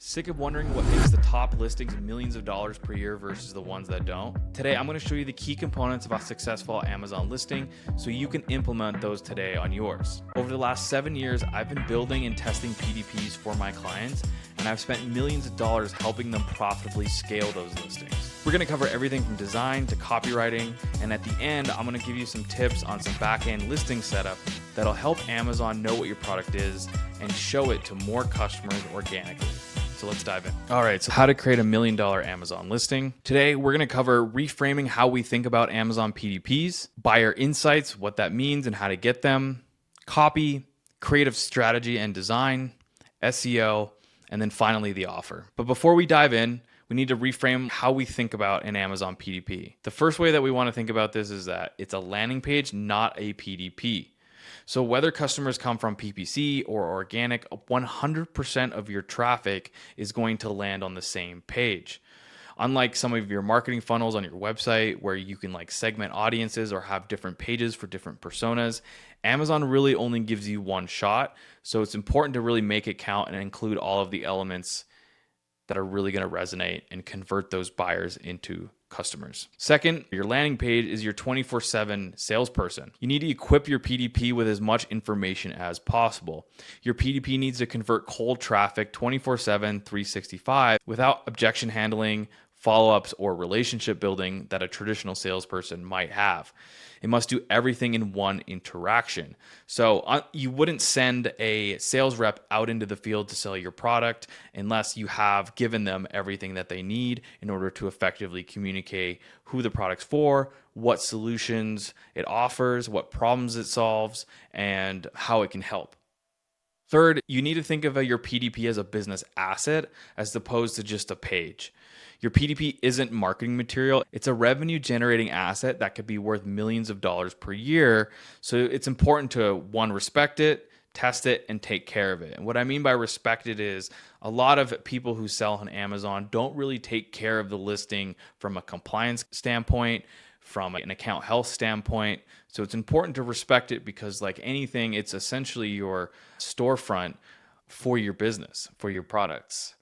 Sick of wondering what makes the top listings millions of dollars per year versus the ones that don't? Today, I'm going to show you the key components of a successful Amazon listing so you can implement those today on yours. Over the last 7 years, I've been building and testing PDPs for my clients, and I've spent millions of dollars helping them profitably scale those listings. We're going to cover everything from design to copywriting, and at the end, I'm going to give you some tips on some back-end listing setup that'll help Amazon know what your product is and show it to more customers organically. So let's dive in. All right, so how to create $1 million Amazon listing. Today, we're gonna cover reframing how we think about Amazon PDPs, buyer insights, what that means and how to get them, copy, creative strategy and design, SEO, and then finally the offer. But before we dive in, we need to reframe how we think about an Amazon PDP. The first way that we wanna think about this is that it's a landing page, not a PDP. So whether customers come from PPC or organic, 100% of your traffic is going to land on the same page. Unlike some of your marketing funnels on your website where you can segment audiences or have different pages for different personas, Amazon really only gives you one shot. So it's important to really make it count and include all of the elements that are really going to resonate and convert those buyers into customers. Second, your landing page is your 24/7 salesperson. You need to equip your PDP with as much information as possible. Your PDP needs to convert cold traffic 24/7, 365 without objection handling, follow-ups, or relationship building that a traditional salesperson might have. It must do everything in one interaction. So you wouldn't send a sales rep out into the field to sell your product unless you have given them everything that they need in order to effectively communicate who the product's for, what solutions it offers, what problems it solves, and how it can help. Third, you need to think of your PDP as a business asset as opposed to just a page. Your PDP isn't marketing material. It's a revenue generating asset that could be worth millions of dollars per year. So it's important to, one, respect it, test it, and take care of it. And what I mean by respect it is a lot of people who sell on Amazon don't really take care of the listing from a compliance standpoint, from an account health standpoint. So it's important to respect it because like anything, it's essentially your storefront for your business, for your products.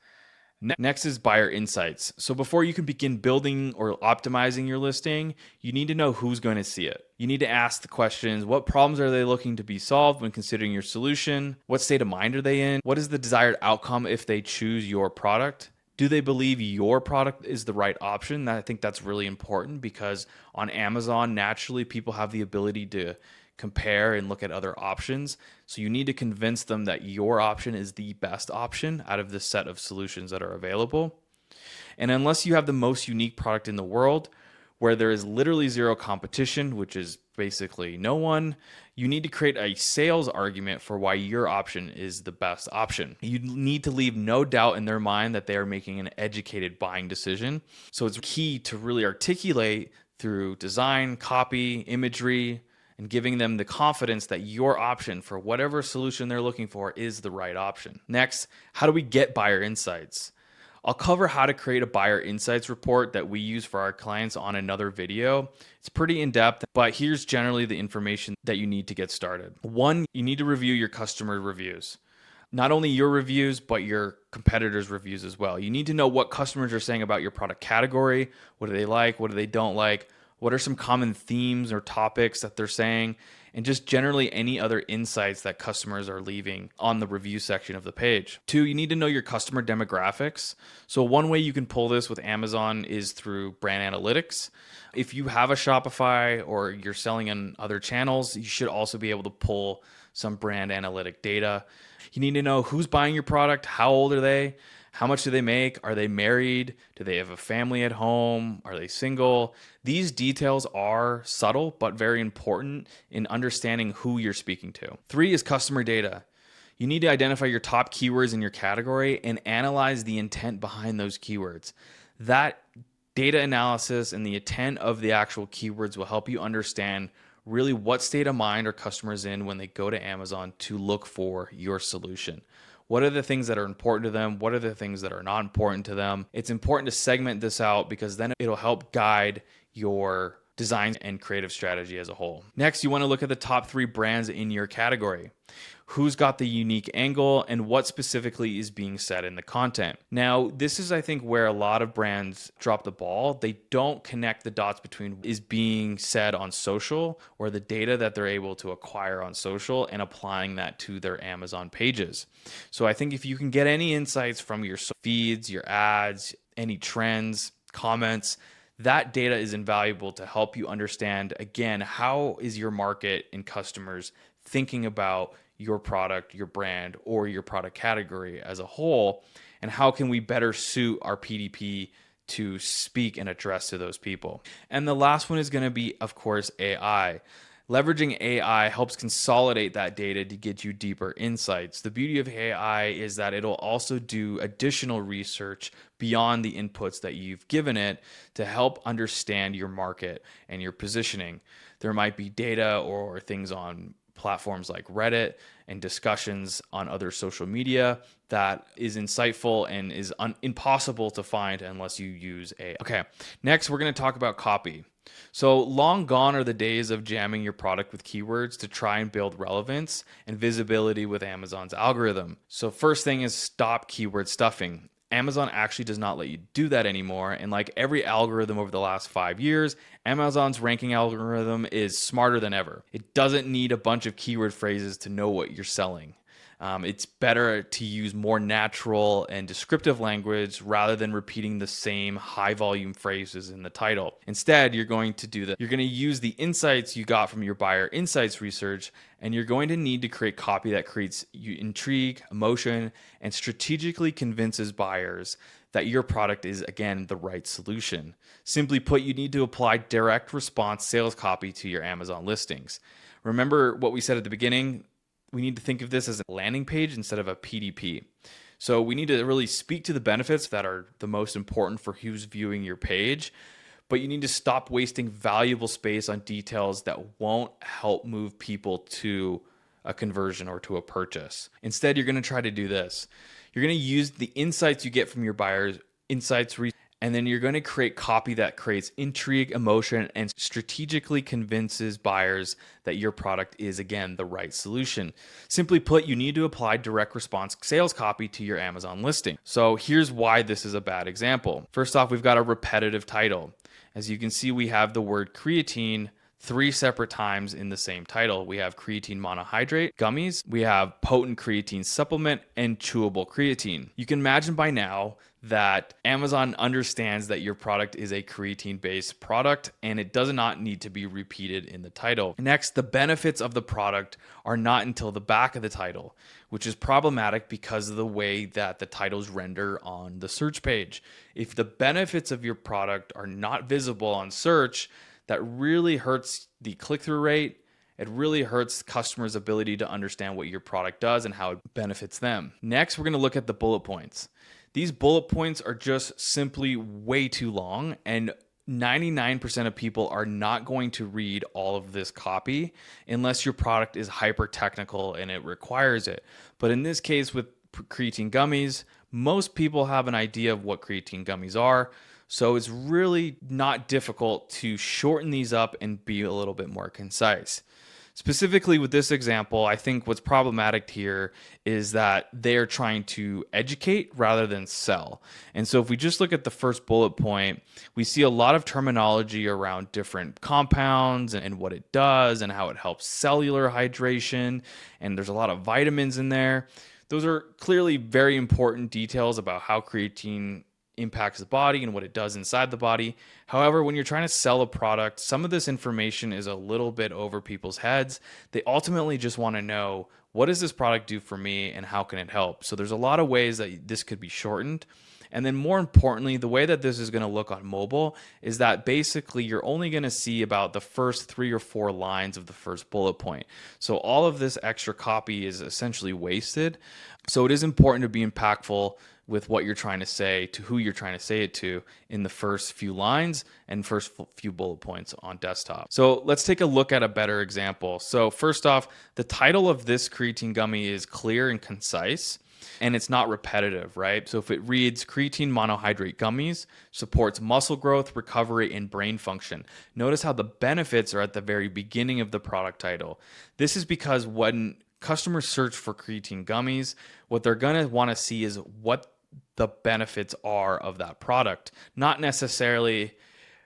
Next is buyer insights. So before you can begin building or optimizing your listing, you need to know who's going to see it. You need to ask the questions, what problems are they looking to be solved when considering your solution? What state of mind are they in? What is the desired outcome if they choose your product? Do they believe your product is the right option? I think that's really important because on Amazon, naturally, people have the ability to compare and look at other options. So you need to convince them that your option is the best option out of the set of solutions that are available. And unless you have the most unique product in the world, where there is literally zero competition, which is basically no one, you need to create a sales argument for why your option is the best option. You need to leave no doubt in their mind that they are making an educated buying decision. So it's key to really articulate through design, copy, imagery, and giving them the confidence that your option for whatever solution they're looking for is the right option. Next, how do we get buyer insights? I'll cover how to create a buyer insights report that we use for our clients on another video. It's pretty in-depth, but here's generally the information that you need to get started. One, you need to review your customer reviews. Not only your reviews, but your competitors' reviews as well. You need to know what customers are saying about your product category. What do they like? What do they don't like? What are some common themes or topics that they're saying? And just generally any other insights that customers are leaving on the review section of the page. Two, you need to know your customer demographics. So one way you can pull this with Amazon is through brand analytics. If you have a Shopify or you're selling in other channels, you should also be able to pull some brand analytic data. You need to know who's buying your product, how old are they, how much do they make? Are they married? Do they have a family at home? Are they single? These details are subtle, but very important in understanding who you're speaking to. Three is customer data. You need to identify your top keywords in your category and analyze the intent behind those keywords. That data analysis and the intent of the actual keywords will help you understand really what state of mind are customers in when they go to Amazon to look for your solution. What are the things that are important to them? What are the things that are not important to them? It's important to segment this out because then it'll help guide your design and creative strategy as a whole. Next, you want to look at the top 3 brands in your category. Who's got the unique angle and what specifically is being said in the content. Now, this is, I think, where a lot of brands drop the ball. They don't connect the dots between what is being said on social or the data that they're able to acquire on social and applying that to their Amazon pages. So I think if you can get any insights from your feeds, your ads, any trends, comments, that data is invaluable to help you understand, again, how is your market and customers thinking about your product, your brand, or your product category as a whole, and how can we better suit our PDP to speak and address to those people. And the last one is going to be, of course, AI. Leveraging AI helps consolidate that data to get you deeper insights. The beauty of AI is that it'll also do additional research beyond the inputs that you've given it to help understand your market and your positioning. There might be data or things on platforms like Reddit and discussions on other social media that is insightful and is impossible to find unless you use AI. Okay, next we're going to talk about copy. So long gone are the days of jamming your product with keywords to try and build relevance and visibility with Amazon's algorithm. So first thing is stop keyword stuffing. Amazon actually does not let you do that anymore. And like every algorithm over the last 5 years, Amazon's ranking algorithm is smarter than ever. It doesn't need a bunch of keyword phrases to know what you're selling. It's better to use more natural and descriptive language rather than repeating the same high volume phrases in the title. Instead, you're going to do that. You're going to use the insights you got from your buyer insights research, and you're going to need to create copy that creates intrigue, emotion, and strategically convinces buyers that your product is, again, the right solution. Simply put, you need to apply direct response sales copy to your Amazon listings. Remember what we said at the beginning? We need to think of this as a landing page instead of a PDP. So we need to really speak to the benefits that are the most important for who's viewing your page, but you need to stop wasting valuable space on details that won't help move people to a conversion or to a purchase. Instead, you're going to try to do this. You're going to use the insights you get from your buyers' insights, and then you're going to create copy that creates intrigue, emotion, and strategically convinces buyers that your product is, again, the right solution. Simply put, you need to apply direct response sales copy to your Amazon listing. So here's why this is a bad example. First off, we've got a repetitive title. As you can see, we have the word creatine 3 separate times in the same title. We have creatine monohydrate gummies, we have potent creatine supplement, and chewable creatine. You can imagine by now that Amazon understands that your product is a creatine-based product and it does not need to be repeated in the title. Next, the benefits of the product are not until the back of the title, which is problematic because of the way that the titles render on the search page. If the benefits of your product are not visible on search, that really hurts the click-through rate. It really hurts customers' ability to understand what your product does and how it benefits them. Next, we're going to look at the bullet points. These bullet points are just simply way too long, and 99% of people are not going to read all of this copy unless your product is hyper technical and it requires it. But in this case with creatine gummies, most people have an idea of what creatine gummies are. So it's really not difficult to shorten these up and be a little bit more concise. Specifically with this example, I think what's problematic here is that they're trying to educate rather than sell. And so if we just look at the first bullet point, we see a lot of terminology around different compounds and what it does and how it helps cellular hydration. And there's a lot of vitamins in there. Those are clearly very important details about how creatine impacts the body and what it does inside the body. However, when you're trying to sell a product, some of this information is a little bit over people's heads. They ultimately just want to know, what does this product do for me and how can it help? So there's a lot of ways that this could be shortened. And then more importantly, the way that this is going to look on mobile is that basically you're only going to see about the first 3 or 4 lines of the first bullet point. So all of this extra copy is essentially wasted. So it is important to be impactful with what you're trying to say to who you're trying to say it to in the first few lines and first few bullet points on desktop. So let's take a look at a better example. So first off, the title of this creatine gummy is clear and concise. and it's not repetitive, right? So if it reads creatine monohydrate gummies supports muscle growth, recovery, and brain function. Notice how the benefits are at the very beginning of the product title. This is because when customers search for creatine gummies, what they're going to want to see is what the benefits are of that product, not necessarily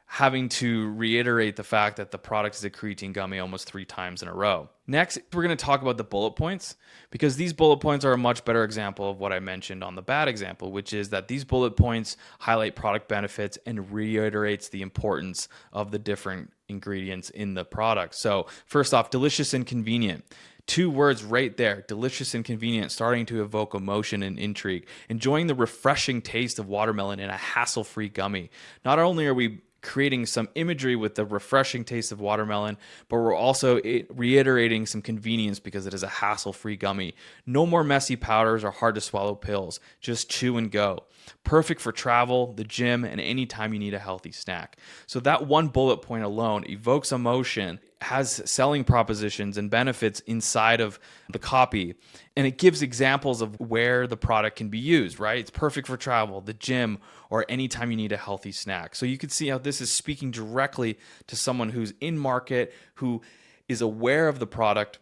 having to reiterate the fact that the product is a creatine gummy almost 3 times in a row. Next, we're going to talk about the bullet points, because these bullet points are a much better example of what I mentioned on the bad example, which is that these bullet points highlight product benefits and reiterates the importance of the different ingredients in the product. So first off, delicious and convenient. 2 words right there, delicious and convenient, starting to evoke emotion and intrigue. Enjoying the refreshing taste of watermelon in a hassle-free gummy. Not only are we creating some imagery with the refreshing taste of watermelon, but we're also reiterating some convenience because it is a hassle-free gummy. No more messy powders or hard to swallow pills. Just chew and go. Perfect for travel, the gym, and any time you need a healthy snack. So that one bullet point alone evokes emotion, has selling propositions and benefits inside of the copy, and it gives examples of where the product can be used, right? It's perfect for travel, the gym, or anytime you need a healthy snack. So you can see how this is speaking directly to someone who's in market, who is aware of the product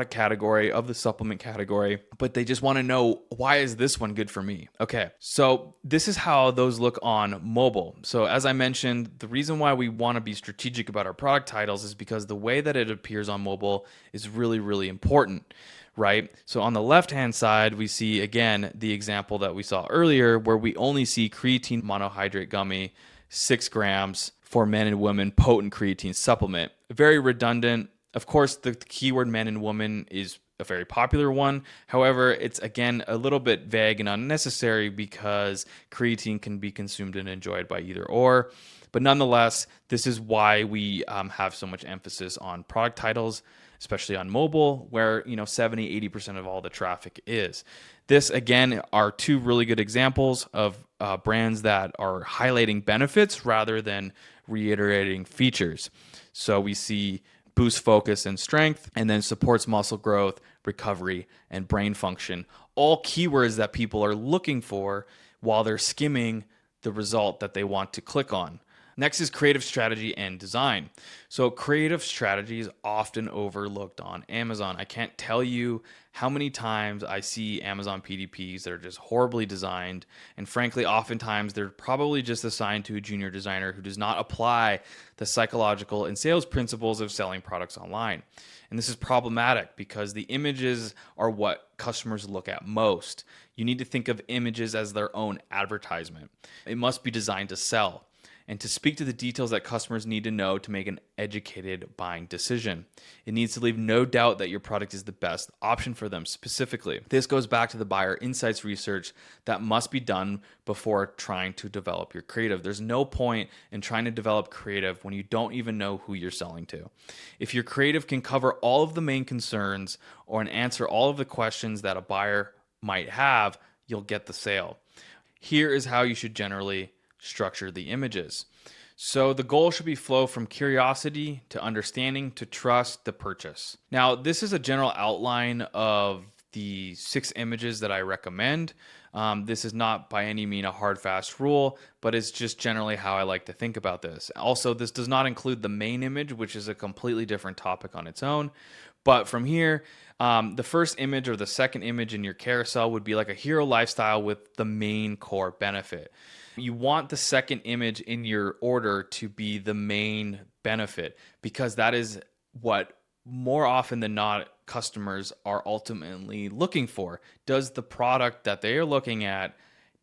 category, of the supplement category, but they just want to know, why is this one good for me? Okay, so this is how those look on mobile. So as I mentioned, the reason why we want to be strategic about our product titles is because the way that it appears on mobile is really, really important, right? So on the left-hand side, we see, again, the example that we saw earlier, where we only see creatine monohydrate gummy, 6 grams, for men and women, potent creatine supplement. Very redundant. Of course, the keyword men and women is a very popular one. However, it's again a little bit vague and unnecessary because creatine can be consumed and enjoyed by either or. But nonetheless, this is why we have so much emphasis on product titles, especially on mobile, where 70-80% of all the traffic is. This, again, are 2 really good examples of brands that are highlighting benefits rather than reiterating features. So we see boosts focus and strength, and then supports muscle growth, recovery, and brain function. All keywords that people are looking for while they're skimming the result that they want to click on. Next is creative strategy and design. So creative strategy is often overlooked on Amazon. I can't tell you how many times I see Amazon PDPs that are just horribly designed. And frankly, oftentimes they're probably just assigned to a junior designer who does not apply the psychological and sales principles of selling products online. And this is problematic because the images are what customers look at most. You need to think of images as their own advertisement. It must be designed to sell and to speak to the details that customers need to know to make an educated buying decision. It needs to leave no doubt that your product is the best option for them specifically. This goes back to the buyer insights research that must be done before trying to develop your creative. There's no point in trying to develop creative when you don't even know who you're selling to. If your creative can cover all of the main concerns or answer all of the questions that a buyer might have, you'll get the sale. Here is how you should generally structure the images. So the goal should be flow from curiosity to understanding to trust to purchase. Now, this is a general outline of the 6 images that I recommend. This is not by any means a hard, fast rule, but it's just generally how I like to think about this. Also, this does not include the main image, which is a completely different topic on its own. But from here, the first image or the second image in your carousel would be like a hero lifestyle with the main core benefit. You want the second image in your order to be the main benefit because that is what more often than not customers are ultimately looking for. Does the product that they are looking at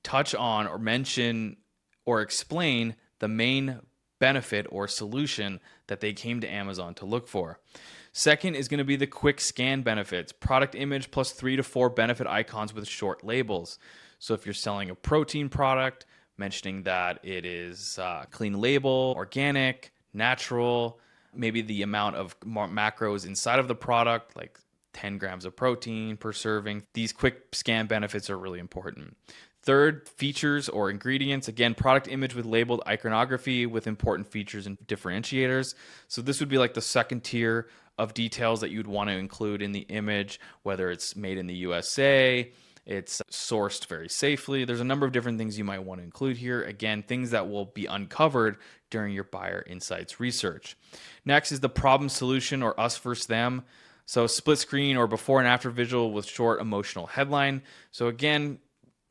touch on or mention or explain the main benefit or solution that they came to Amazon to look for? Second is going to be the quick scan benefits. Product image plus 3 to 4 benefit icons with short labels. So if you're selling a protein product, mentioning that it is clean label, organic, natural, maybe the amount of macros inside of the product, like 10 grams of protein per serving. These quick scan benefits are really important. Third, features or ingredients. Again, product image with labeled iconography with important features and differentiators. So this would be like the second tier of details that you'd want to include in the image, whether it's made in the USA, it's sourced very safely. There's a number of different things you might want to include here. Again, things that will be uncovered during your buyer insights research. Next is the problem solution, or us versus them. So split screen or before and after visual with short emotional headline. So again,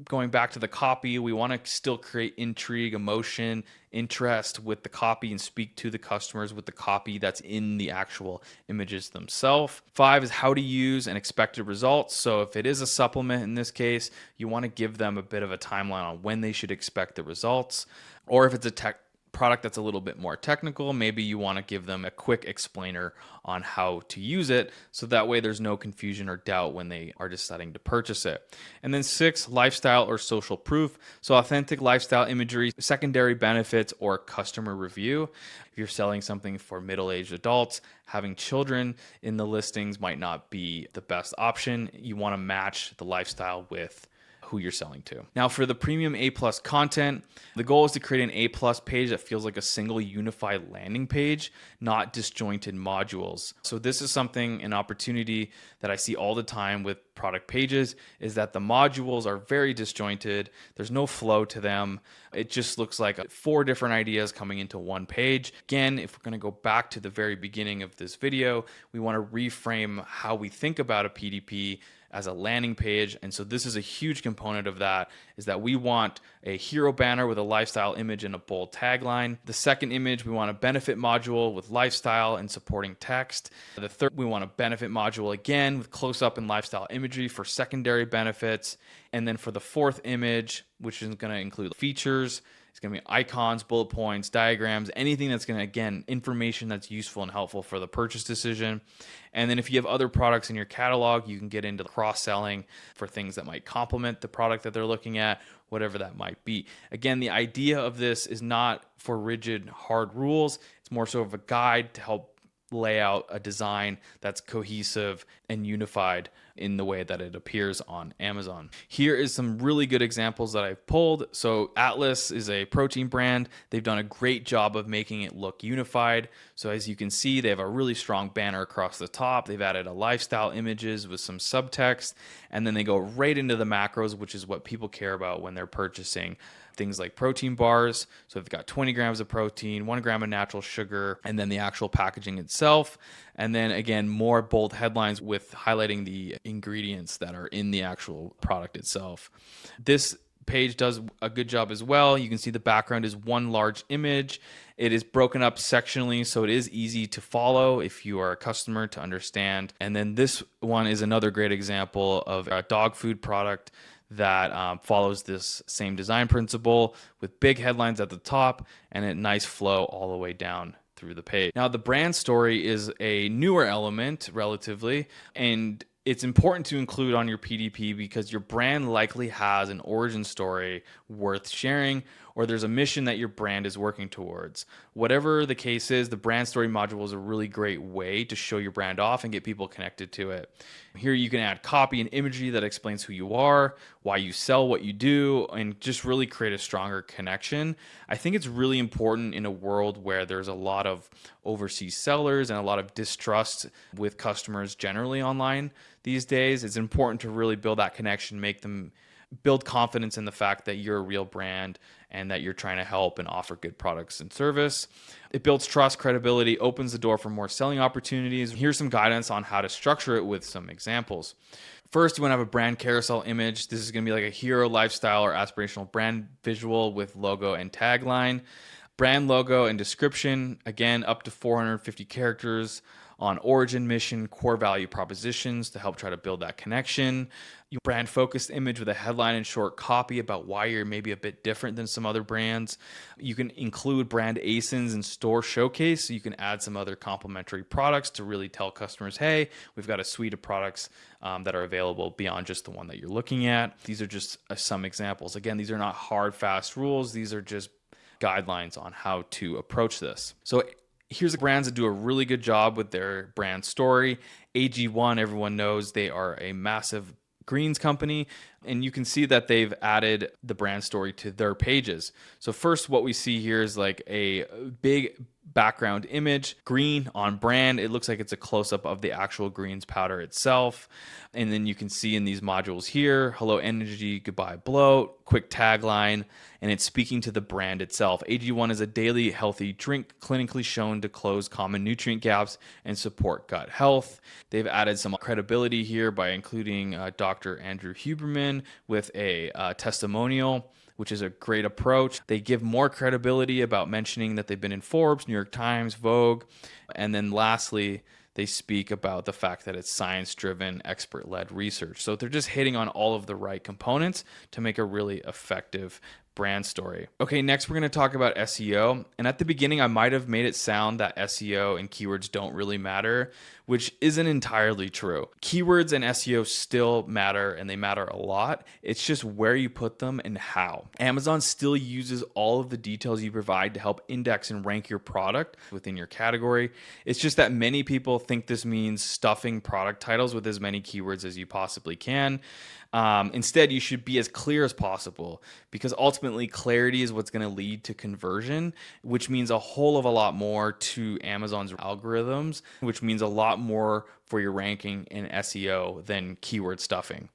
going back to the copy, we want to still create intrigue, emotion, interest with the copy and speak to the customers with the copy that's in the actual images themselves. 5 is how to use and expected results. So if it is a supplement in this case, you want to give them a bit of a timeline on when they should expect the results. Or if it's a product that's a little bit more technical, maybe you want to give them a quick explainer on how to use it, so that way there's no confusion or doubt when they are deciding to purchase it. And then 6, lifestyle or social proof. So authentic lifestyle imagery, secondary benefits, or customer review. If you're selling something for middle-aged adults, having children in the listings might not be the best option. You want to match the lifestyle with who you're selling to. Now for the premium A+ content, the goal is to create an A+ page that feels like a single unified landing page, not disjointed modules. So this is an opportunity that I see all the time with product pages, is that the modules are very disjointed. There's no flow to them. It just looks like 4 different ideas coming into one page. Again, if we're going to go back to the very beginning of this video, we want to reframe how we think about a PDP as a landing page. And so this is a huge component of that, is that we want a hero banner with a lifestyle image and a bold tagline. The second image, we want a benefit module with lifestyle and supporting text. The third, we want a benefit module again with close-up and lifestyle imagery for secondary benefits. And then for the fourth image, which is going to include features, it's going to be icons, bullet points, diagrams, anything that's going to, again, information that's useful and helpful for the purchase decision. And then if you have other products in your catalog, you can get into cross-selling for things that might complement the product that they're looking at, whatever that might be. Again, the idea of this is not for rigid, hard rules. It's more so of a guide to help lay out a design that's cohesive and unified in the way that it appears on Amazon. Here is some really good examples that I've pulled. So Atlas is a protein brand. They've done a great job of making it look unified. So as you can see, they have a really strong banner across the top. They've added a lifestyle images with some subtext, and then they go right into the macros, which is what people care about when they're purchasing things like protein bars. So they've got 20 grams of protein, 1 gram of natural sugar, and then the actual packaging itself. And then again, more bold headlines with highlighting the ingredients that are in the actual product itself. This page does a good job as well. You can see the background is one large image. It is broken up sectionally, so it is easy to follow if you are a customer to understand. And then this one is another great example of a dog food product that follows this same design principle with big headlines at the top and a nice flow all the way down through the page. Now, the brand story is a newer element relatively, and it's important to include on your PDP because your brand likely has an origin story worth sharing, or there's a mission that your brand is working towards. Whatever the case is, the brand story module is a really great way to show your brand off and get people connected to it. Here you can add copy and imagery that explains who you are, why you sell what you do, and just really create a stronger connection. I think it's really important in a world where there's a lot of overseas sellers and a lot of distrust with customers generally online these days. It's important to really build that connection, make them build confidence in the fact that you're a real brand and that you're trying to help and offer good products and service. It builds trust, credibility, opens the door for more selling opportunities. Here's some guidance on how to structure it with some examples. First, you want to have a brand carousel image. This is going to be like a hero, lifestyle, or aspirational brand visual with logo and tagline. Brand logo and description, again, up to 450 characters on origin, mission, core value propositions to help try to build that connection. Your brand focused image with a headline and short copy about why you're maybe a bit different than some other brands. You can include brand ASINs and store showcase. So you can add some other complementary products to really tell customers, hey, we've got a suite of products that are available beyond just the one that you're looking at. These are just some examples. Again, these are not hard, fast rules. These are just guidelines on how to approach this. So here's the brands that do a really good job with their brand story. AG1, everyone knows they are a massive greens company, and you can see that they've added the brand story to their pages. So first, what we see here is like a big background image, green on brand. It looks like it's a close-up of the actual greens powder itself. And then you can see in these modules here, hello energy, goodbye bloat, quick tagline, and it's speaking to the brand itself. AG1 is a daily healthy drink clinically shown to close common nutrient gaps and support gut health. They've added some credibility here by including Dr. Andrew Huberman with a testimonial, which is a great approach. They give more credibility about mentioning that they've been in Forbes, New York Times, Vogue. And then lastly, they speak about the fact that it's science-driven, expert-led research. So they're just hitting on all of the right components to make a really effective brand story. Okay, next we're going to talk about SEO. And at the beginning, I might have made it sound that SEO and keywords don't really matter, which isn't entirely true. Keywords and SEO still matter, and they matter a lot. It's just where you put them and how. Amazon still uses all of the details you provide to help index and rank your product within your category. It's just that many people think this means stuffing product titles with as many keywords as you possibly can. Instead, you should be as clear as possible, because ultimately clarity is what's going to lead to conversion, which means a whole of a lot more to Amazon's algorithms, which means a lot more for your ranking in SEO than keyword stuffing.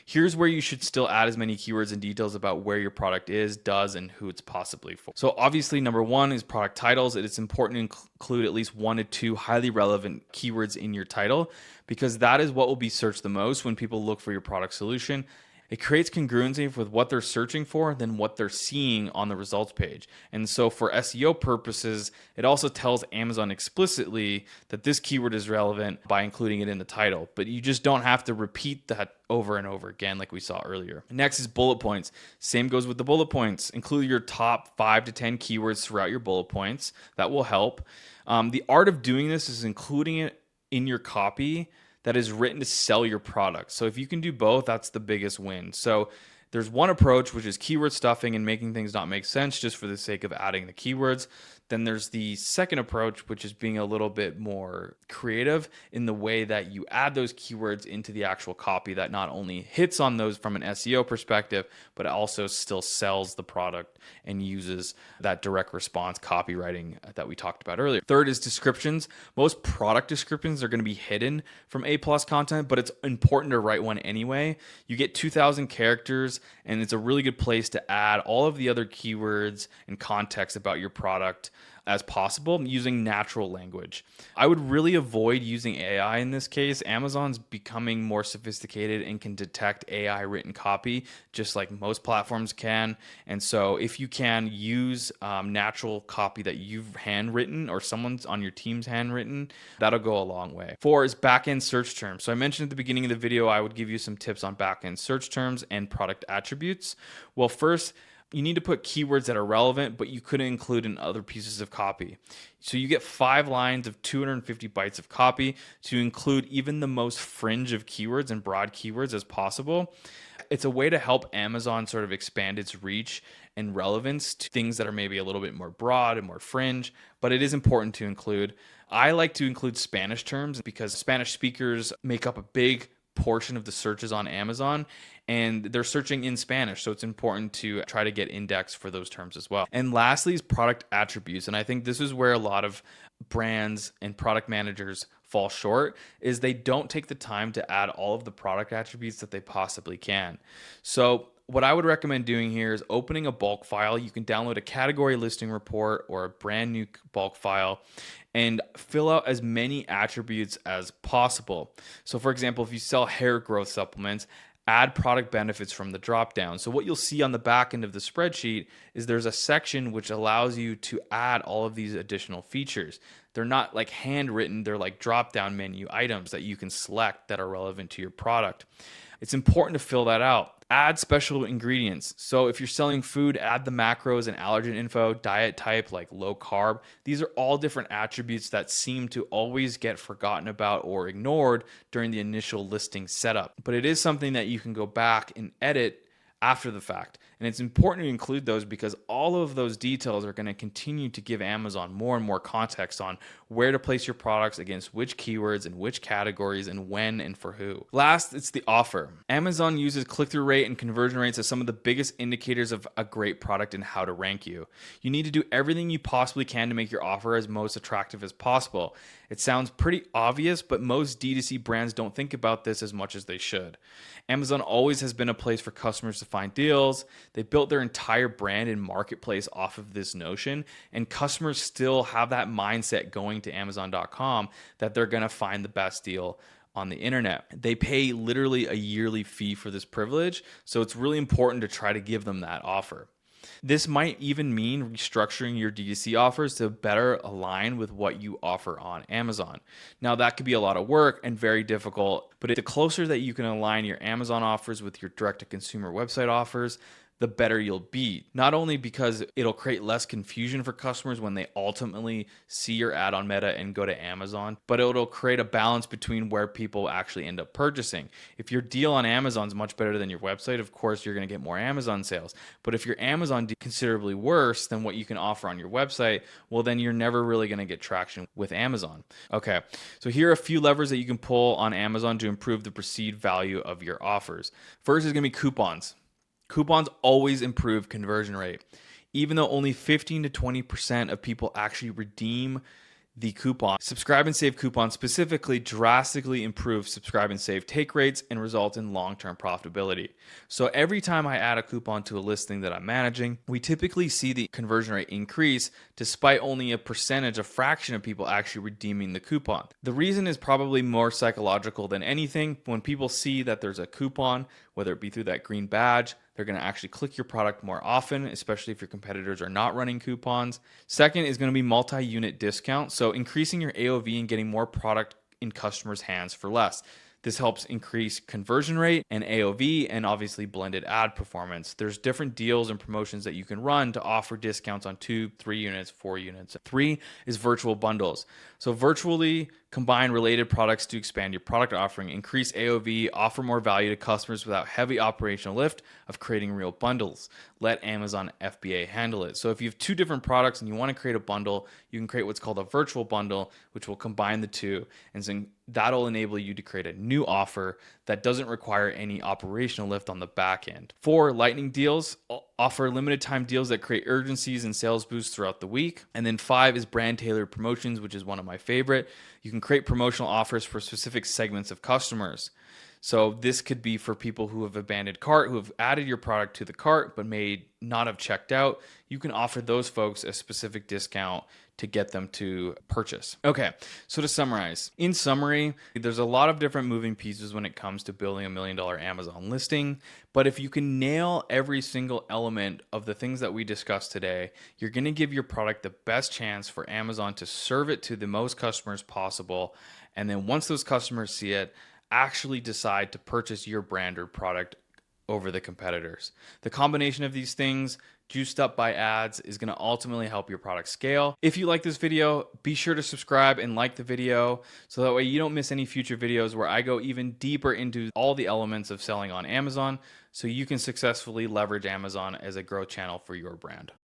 Here's where you should still add as many keywords and details about where your product is, does, and who it's possibly for. So obviously, number one is product titles. It's important to include at least 1 to 2 highly relevant keywords in your title, because that is what will be searched the most when people look for your product solution. It creates congruency with what they're searching for than what they're seeing on the results page. And so for SEO purposes, it also tells Amazon explicitly that this keyword is relevant by including it in the title. But you just don't have to repeat that over and over again like we saw earlier. Next is bullet points. Same goes with the bullet points. Include your top 5 to 10 keywords throughout your bullet points. That will help. The art of doing this is including it in your copy that is written to sell your product. So if you can do both, that's the biggest win. So there's one approach, which is keyword stuffing and making things not make sense just for the sake of adding the keywords. Then there's the second approach, which is being a little bit more creative in the way that you add those keywords into the actual copy that not only hits on those from an SEO perspective, but also still sells the product and uses that direct response copywriting that we talked about earlier. Third is descriptions. Most product descriptions are going to be hidden from A+ content, but it's important to write one anyway. You get 2,000 characters, and it's a really good place to add all of the other keywords and context about your product as possible using natural language. I would really avoid using AI in this case. Amazon's becoming more sophisticated and can detect AI written copy just like most platforms can. And so if you can use natural copy that you've handwritten or someone's on your team's handwritten, that'll go a long way. 4 is backend search terms. So I mentioned at the beginning of the video, I would give you some tips on backend search terms and product attributes. Well, first, you need to put keywords that are relevant, but you couldn't include in other pieces of copy. So you get 5 lines of 250 bytes of copy to include even the most fringe of keywords and broad keywords as possible. It's a way to help Amazon sort of expand its reach and relevance to things that are maybe a little bit more broad and more fringe, but it is important to include. I like to include Spanish terms because Spanish speakers make up a big portion of the searches on Amazon, and they're searching in Spanish, so it's important to try to get indexed for those terms as well. And lastly is product attributes, and I think this is where a lot of brands and product managers fall short, is they don't take the time to add all of the product attributes that they possibly can. So what I would recommend doing here is opening a bulk file. You can download a category listing report or a brand new bulk file and fill out as many attributes as possible. So for example, if you sell hair growth supplements, add product benefits from the dropdown. So what you'll see on the back end of the spreadsheet is there's a section which allows you to add all of these additional features. They're not like handwritten, they're like drop-down menu items that you can select that are relevant to your product. It's important to fill that out. Add special ingredients. So if you're selling food, add the macros and allergen info, diet type like low carb. These are all different attributes that seem to always get forgotten about or ignored during the initial listing setup. But it is something that you can go back and edit after the fact. And it's important to include those because all of those details are going to continue to give Amazon more and more context on where to place your products against which keywords and which categories and when and for who. Last, it's the offer. Amazon uses click-through rate and conversion rates as some of the biggest indicators of a great product and how to rank you. You need to do everything you possibly can to make your offer as most attractive as possible. It sounds pretty obvious, but most D2C brands don't think about this as much as they should. Amazon always has been a place for customers to find deals. They built their entire brand and marketplace off of this notion, and customers still have that mindset going to Amazon.com that they're going to find the best deal on the internet. They pay literally a yearly fee for this privilege, so it's really important to try to give them that offer. This might even mean restructuring your D2C offers to better align with what you offer on Amazon. Now, that could be a lot of work and very difficult, but the closer that you can align your Amazon offers with your direct-to-consumer website offers, the better you'll be. Not only because it'll create less confusion for customers when they ultimately see your ad on Meta and go to Amazon, but it'll create a balance between where people actually end up purchasing. If your deal on Amazon is much better than your website, of course, you're going to get more Amazon sales. But if your Amazon deal is considerably worse than what you can offer on your website, well, then you're never really going to get traction with Amazon. Okay, so here are a few levers that you can pull on Amazon to improve the perceived value of your offers. First is going to be coupons. Coupons always improve conversion rate. Even though only 15 to 20% of people actually redeem the coupon, subscribe and save coupons specifically drastically improve subscribe and save take rates and result in long-term profitability. So every time I add a coupon to a listing that I'm managing, we typically see the conversion rate increase despite only a fraction of people actually redeeming the coupon. The reason is probably more psychological than anything. When people see that there's a coupon, whether it be through that green badge, they're going to actually click your product more often, especially if your competitors are not running coupons. Second is going to be multi-unit discount. So increasing your AOV and getting more product in customers' hands for less. This helps increase conversion rate and AOV and obviously blended ad performance. There's different deals and promotions that you can run to offer discounts on 2, 3 units, 4 units. 3 is virtual bundles. So virtually combine related products to expand your product offering, increase AOV, offer more value to customers without heavy operational lift of creating real bundles. Let Amazon FBA handle it. So if you have 2 different products and you want to create a bundle, you can create what's called a virtual bundle, which will combine the 2. And so that'll enable you to create a new offer that doesn't require any operational lift on the back end. 4, lightning deals. Offer limited time deals that create urgencies and sales boosts throughout the week. And then 5 is brand tailored promotions, which is one of my favorite. You can create promotional offers for specific segments of customers. So this could be for people who have abandoned cart, who have added your product to the cart, but may not have checked out. You can offer those folks a specific discount to get them to purchase. Okay, so to summarize, in summary, there's a lot of different moving pieces when it comes to building a $1 million Amazon listing, but if you can nail every single element of the things that we discussed today, you're gonna give your product the best chance for Amazon to serve it to the most customers possible, and then once those customers see it, actually decide to purchase your brand or product over the competitors. The combination of these things, juiced up by ads, is going to ultimately help your product scale. If you like this video, be sure to subscribe and like the video so that way you don't miss any future videos where I go even deeper into all the elements of selling on Amazon so you can successfully leverage Amazon as a growth channel for your brand.